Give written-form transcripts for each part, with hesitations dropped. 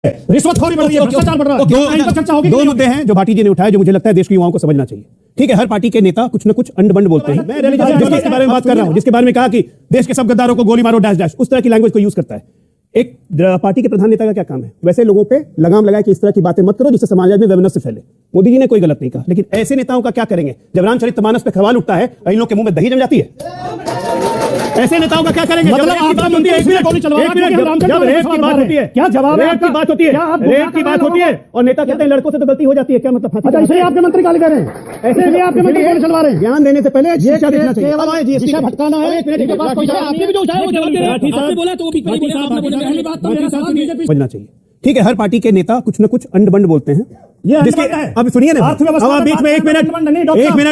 रिश्वतखोरी बढ़ रही है, भ्रष्टाचार बढ़ रहा है। दो मुद्दे हैं जो भाटी जी ने उठाए, जो मुझे लगता है देश के युवाओं को समझना चाहिए। ठीक है, हर पार्टी के नेता कुछ न कुछ अंड-बंड बोलते हैं। मैं जिसके बारे में बात कर रहा हूं, जिसके बारे में कहा कि देश के सब गद्दारों को गोली मारो डैश डैश, उस तरह की लैंग्वेज को यूज करता है। एक पार्टी के प्रधान नेता का क्या काम है? वैसे लोगों पे लगाम लगाए कि इस तरह की बातें मत करो जिससे समाज में वैमनस्य फैले। मोदी जी ने कोई गलत नहीं कहा, लेकिन ऐसे नेताओं का क्या करेंगे जब रामचरितमानस पे सवाल उठता है, इन लोगों के मुंह में दही जम जाती है? ऐसे नेताओं का क्या करेंगे? मतलब आप बात होती है, जब रेप की बात होती है, क्या जवाब है? रेप की बात होती है, रेप की बात होती है और नेता कहते हैं लड़कों से तो गलती हो जाती है, क्या मतलब? अच्छा, इसलिए आपके मंत्री गाली कर रहे हैं, ऐसे ही आपके मंत्री गोली चलवा रहे हैं। ज्ञान देने से पहले शिक्षा देखना चाहिए। दिशा भटकाना है। आपने भी जो उठाया वो जवाब दे रहे हैं। आपने बोला तो वो भी पहली बात तो मेरा सवाल बीजेपी बनना चाहिए। ठीक है, हर पार्टी के नेता कुछ न कुछ अंड-बंड बोलते हैं। अब सुनिए ना, अब आप बीच में एक मिनट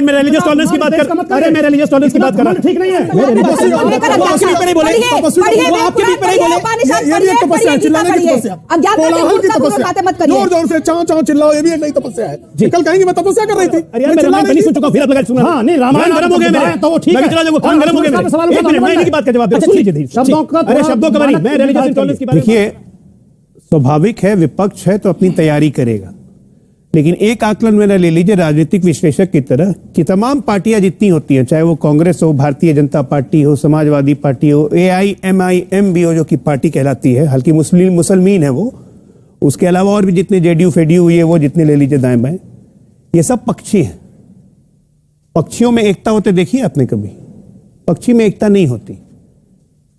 में रिलीजियस टॉलरेंस की बात कर। अरे मैं रिलीजियस टॉलरेंस की बात कर रहा हूं, ठीक नहीं है। तपस्वी पे नहीं बोले, वो आपके बीच में नहीं बोले। ये भी एक तपस्या है, चिल्लाने की तपस्या, कोलाहल की तपस्या, जोर जोर से चाओ चाओ चिल्लाओ, ये भी एक नई तपस्या है। कल कहेंगे मैं तपस्या कर रही थी। अरे यार मैं रामायण नहीं सुन चुका, फिर आप लगा सुना। हां नहीं, रामायण गरम हो गया मेरा, तो वो ठीक है, चला जाओ, कान गरम हो गया मेरा। एक मिनट, मैं इनकी बात का जवाब दे रहा हूं, सुन लीजिए। शब्दों का नहीं, मैं रिलीजियस टॉलरेंस की बात। देखिए, स्वाभाविक है, विपक्ष है तो अपनी तैयारी करेगा, लेकिन एक आकलन मेरा ले लीजिए राजनीतिक विश्लेषक की तरह कि तमाम पार्टियां जितनी होती हैं, चाहे वो कांग्रेस हो, भारतीय जनता पार्टी हो, समाजवादी पार्टी हो, AIMIM भी हो जो कि पार्टी कहलाती है, हल्की मुसलमान है वो, उसके अलावा और भी जितने जेडीयू फेडीयू हुई है वो, जितने ले लीजिए दाएं बाएं, ये सब पक्षी हैं। पक्षियों में एकता होते देखिए आपने कभी? पक्षी में एकता नहीं होती,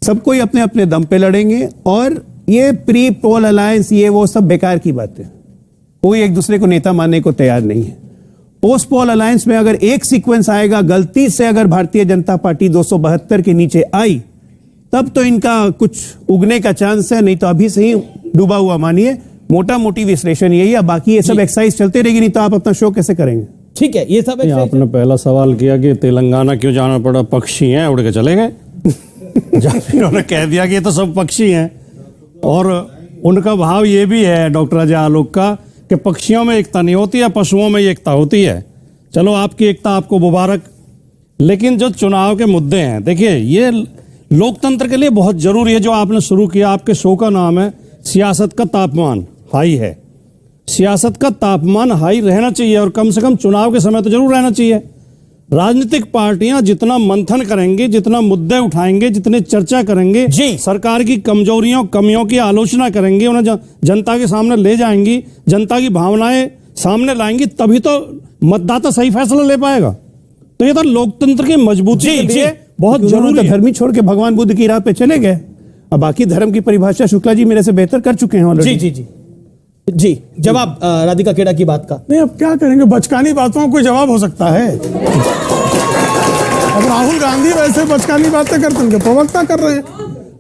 सब कोई अपने अपने दम पे लड़ेंगे और ये प्री पोल अलायंस ये वो सब बेकार की बात है। कोई एक दूसरे को नेता मानने को तैयार नहीं है। पोस्ट पोल अलायंस में अगर एक सीक्वेंस आएगा, गलती से अगर भारतीय जनता पार्टी 272 के नीचे आई, तब तो इनका कुछ उगने का चांस है, नहीं तो अभी से ही डूबा हुआ मानिए। मोटा मोटी विश्लेषण यही है, बाकी ये सब एक्सरसाइज चलते रहेगी, नहीं तो आप अपना शो कैसे करेंगे? ठीक है, ये सब आपने पहला सवाल किया कि तेलंगाना क्यों जाना पड़ा, पक्षी हैं उड़ के चले गए। जब इन्होंने कह दिया कि ये तो सब पक्षी हैं, और उनका भाव ये भी है डॉक्टर अजय आलोक का कि पक्षियों में एकता नहीं होती है, पशुओं में एकता होती है। चलो आपकी एकता आपको मुबारक, लेकिन जो चुनाव के मुद्दे हैं, देखिए ये लोकतंत्र के लिए बहुत जरूरी है। जो आपने शुरू किया, आपके शो का नाम है सियासत का तापमान हाई है। सियासत का तापमान हाई रहना चाहिए और कम से कम चुनाव के समय तो जरूर रहना चाहिए। राजनीतिक पार्टियां जितना मंथन करेंगे, जितना मुद्दे उठाएंगे, जितने चर्चा करेंगे, सरकार की कमजोरियों कमियों की आलोचना करेंगे, उन्हें जनता के सामने ले जाएंगी, जनता की भावनाएं सामने लाएंगी, तभी तो मतदाता सही फैसला ले पाएगा। तो ये तो लोकतंत्र की मजबूती के लिए बहुत जरूरी है। धर्मी छोड़ के भगवान बुद्ध की राह पे चले गए, अब बाकी धर्म की परिभाषा शुक्ला जी मेरे से बेहतर कर चुके हैं ऑलरेडी। जी जवाब राधिका खेड़ा की बात का। नहीं, अब क्या करेंगे, बचकानी बातों का कोई जवाब हो सकता है? अब राहुल गांधी वैसे बचकानी बातें करते हैं, प्रवक्ता कर रहे हैं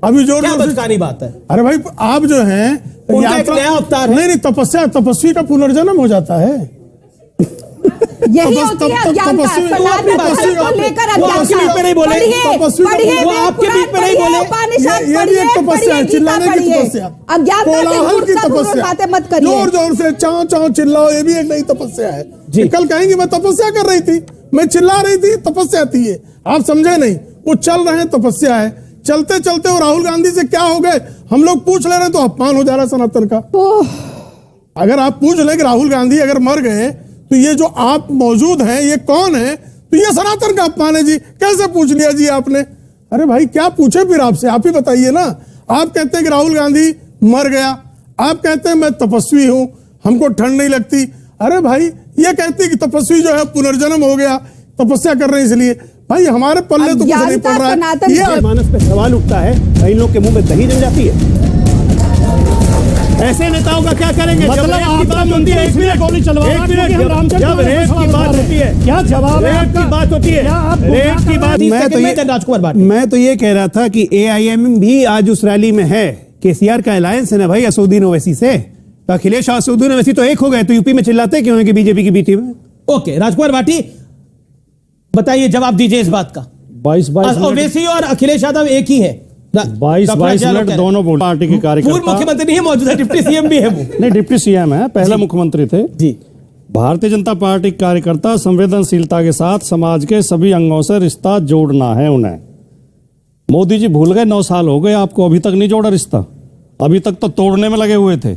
अभी जोर क्या बचकानी बात है? अरे भाई आप जो हैं नया अवतार है। नहीं, तपस्या, तपस्वी का पुनर्जन्म हो जाता है। यही होती है अज्ञानता। लेकर अज्ञानता नहीं बोले, वो आपके बीच में नहीं बोले। ये भी एक तपस्या है, चिल्लाने की तपस्या, कोलाहल की तपस्या, जोर जोर से चाओ चाओ चिल्लाओ, ये भी एक नई तपस्या है। कल कहेंगे मैं तपस्या कर रही थी, मैं चिल्ला रही थी, तपस्या थी ये। आप समझे नहीं, वो चल रहे हैं, तपस्या है। चलते चलते वो राहुल गांधी से क्या हो गए हम लोग पूछ ले रहे हैं तो अपमान हो जा रहा है सनातन का। अगर आप पूछ ले कि राहुल गांधी अगर मर गए तो ये जो आप मौजूद हैं ये कौन है, तो ये सनातन का अपमान है जी। कैसे पूछ लिया जी आपने? अरे भाई क्या पूछे फिर आपसे, आप ही बताइए ना। आप कहते हैं कि राहुल गांधी मर गया, आप कहते हैं मैं तपस्वी हूं, हमको ठंड नहीं लगती। अरे भाई ये कहती कि तपस्वी जो है पुनर्जन्म हो गया, तपस्या कर रहे हैं इसलिए। भाई हमारे पल्ले तो कुछ नहीं पड़ रहा है। ये मानस पे सवाल उठता है, कई लोग के मुंह में दही जम जाती है। ऐसे नेताओं का क्या करेंगे? मतलब आप बात होती है, एक मिनट गोली चलवा, जब रेप की बात होती है, क्या जवाब है? रेप की बात होती है, रेप की बात। राजकुमार मैं तो ये कह रहा था कि AIM भी आज उस रैली में है। KCR का अलायंस है ना भाई असदुद्दीन ओवैसी से, तो अखिलेश और असदुद्दीन ओवैसी तो एक हो गए, तो यूपी में चिल्लाते क्यों है कि बीजेपी की बी टीम है? ओके, राजकुमार भाटी बताइए, जवाब दीजिए इस बात का। 22 ओवैसी और अखिलेश यादव एक ही है। 22 मिनट दोनों पार्टी के कार्यकर्ता। पूर्व मुख्यमंत्री नहीं है, मौजूदा डिप्टी CM भी है वो। नहीं, डिप्टी CM है, पहले मुख्यमंत्री थे जी। भारतीय जनता पार्टी के कार्यकर्ता संवेदनशीलता के साथ समाज के सभी अंगों से रिश्ता जोड़ना है उन्हें। मोदी जी भूल गए, 9 साल हो गए आपको, अभी तक नहीं जोड़ा रिश्ता, अभी तक तो तोड़ने में लगे हुए थे।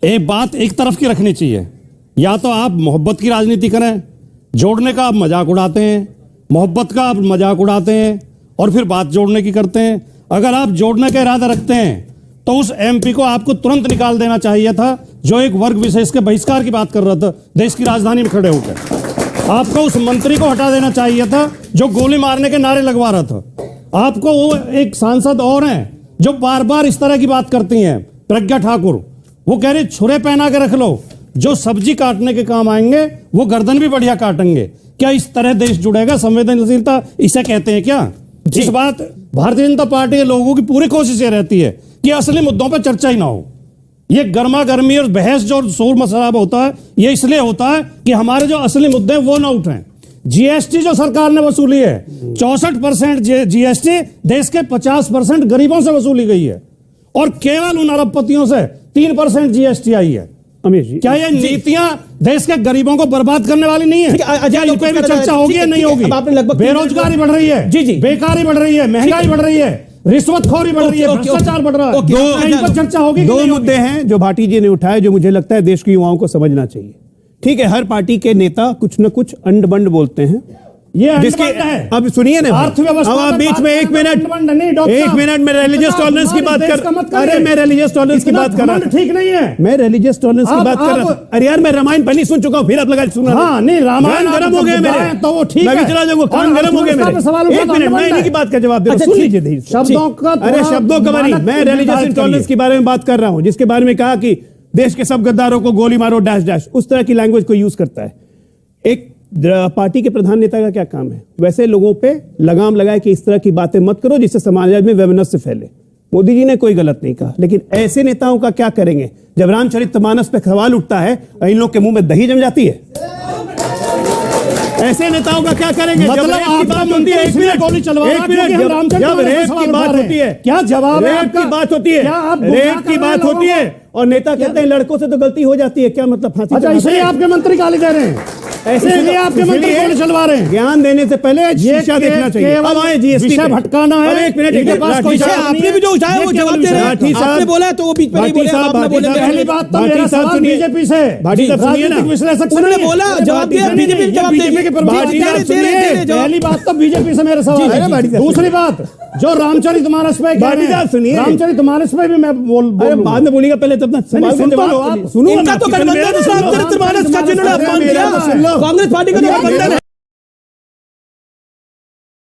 एक बात एक तरफ की रखनी चाहिए। या तो आप मोहब्बत की राजनीति करें, जोड़ने का आप मजाक उड़ाते हैं, मोहब्बत का आप मजाक उड़ाते हैं और फिर बात जोड़ने की करते हैं। अगर आप जोड़ने का इरादा रखते हैं तो उस एमपी को आपको तुरंत निकाल देना चाहिए था जो एक वर्ग विशेष के बहिष्कार की बात कर रहा था देश की राजधानी में खड़े होकर। आपको उस मंत्री को हटा देना चाहिए था जो गोली मारने के नारे लगवा रहा था। आपको वो एक सांसद और हैं जो बार बार इस तरह की बात करती हैं, प्रज्ञा ठाकुर, वो कह रही छुरे पहना के रख लो, जो सब्जी काटने के काम आएंगे वो गर्दन भी बढ़िया काटेंगे। क्या इस तरह देश जुड़ेगा? संवेदनशीलता इसे कहते हैं क्या? इस बात भारतीय जनता पार्टी के लोगों की पूरी कोशिश ये रहती है कि असली मुद्दों पर चर्चा ही ना हो। ये गर्मा गर्मी और बहस जो शोर मशराब होता है ये इसलिए होता है कि हमारे जो असली मुद्दे हैं वो ना उठें। जीएसटी जो सरकार ने वसूली है 64% जीएसटी देश के 50% गरीबों से वसूली गई है और केवल उन अरबपतियों से 3% जीएसटी आई है। अमीर जी, क्या ये नीतियां देश के गरीबों को बर्बाद करने वाली नहीं है? क्या इन पे भी चर्चा होगी या नहीं होगी? बेरोजगारी बढ़ रही है, जी, बेकारी बढ़ रही है, महंगाई बढ़ रही है, रिश्वतखोरी बढ़ रही है, भ्रष्टाचार बढ़ रहा है। इन पर चर्चा होगी? दो मुद्दे हैं जो भाटी जी ने उठाए जो मुझे लगता है देश के युवाओं को समझना चाहिए। ठीक है, हर पार्टी के नेता कुछ न कुछ अंड बंड बोलते हैं, ये जिसके अब सुनिए ना, अर्थव्यवस्था अब आप बीच में एक मिनट में रिलीजियस टॉलरेंस की बात कर, अरे मैं रिलीजियस टॉलरेंस की बात कर रहा हूं, ठीक नहीं है। मैं रिलीजियस टॉलरेंस की बात कर रहा हूं। अरे यार मैं रामायण पहले सुन चुका हूं, फिर आप लगा सुना। हाँ नहीं, रामायण गर्म हो गए मेरे, तो वो ठीक है, मैं चला जाऊंगा, कान गर्म हो गए मेरे। एक मिनट, मैं इन्हीं की बात का जवाब दे रहा हूं, सुन लीजिए शब्दों का। अरे शब्दों का नहीं, मैं रिलीजियस इंटॉलरेंस के बारे में बात कर रहा हूं, जिसके बारे में कहा कि देश के सब गद्दारों को गोली मारो डैश डैश, उस तरह की लैंग्वेज को यूज करता है। एक पार्टी के प्रधान नेता का क्या काम है? वैसे लोगों पे लगाम लगाए कि इस तरह की बातें मत करो जिससे समाज में वैमनस्य फैले। मोदी जी ने कोई गलत नहीं कहा, लेकिन ऐसे नेताओं का क्या करेंगे जब रामचरितमानस पे सवाल उठता है इन लोग के मुंह में दही जम जाती है? ऐसे नेताओं का क्या करेंगे? मतलब रेप की बात होती है, एक मिनट, जब रेप की बात होती है, क्या जवाब है? रेप की बात होती है, रेप की बात होती है और नेता कहते हैं लड़कों से तो गलती हो जाती है, क्या मतलब फांसी? अच्छा, इसलिए आपके मंत्री गाली दे रहे हैं, ऐसे ही आपके मंत्री गोली चलवा रहे हैं। ज्ञान देने से पहले शीशा देखना चाहिए। अब आए जीएसटी विषय भटकाना है। एक मिनट, आपने भी जो उठाया वो जवाब दे रहे हैं। आपने बोला तो वो बीच में नहीं बोले, आपने बोले पहली बात तो मेरा सवाल बीजेपी से, भाटी साहब सुनिए ना, उन्होंने बोला जवाब दिया, बीजेपी जवाब पहली बात तो बीजेपी से मेरा सवाल है। दूसरी बात जो रामचरितमानस पे रामचरितमानस पे भी मैं बाद में बोलिएगा, पहले तब सुनो, इनका तो गठबंधन है रामचरितमानस का, जिन्होंने अपमान किया कांग्रेस पार्टी का गठबंधन है।